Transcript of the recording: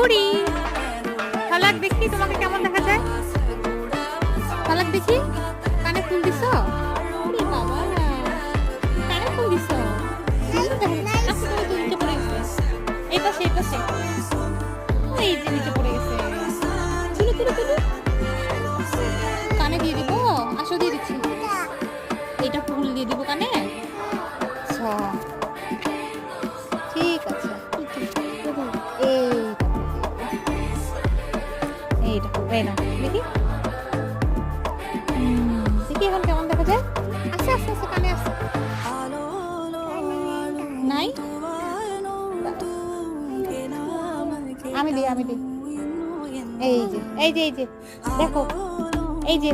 বুড়ি ফালাক দেখি তোমাকে কেমন দেখা যায়। ফালাক দেখি কানে ফুল দিছো। ওরে বাবা কানে ফুল দিছো। আচ্ছা তুমি তো নিচে পড়ে গেছে। এই পাশে এই যে নিচে পড়ে গেছে। তুলো কানে দিয়ে দিব। আসো দিয়ে দিচ্ছি। এইটা ফুল দিয়ে দিব কানে। আচ্ছা ঠিক আছে। এইটা এই নাও দেখি। দেখি এখন কেমন দেখা যায়। আস্তে আস্তে কানে আসছে নাই। আমি দিই এই যে দেখো এই যে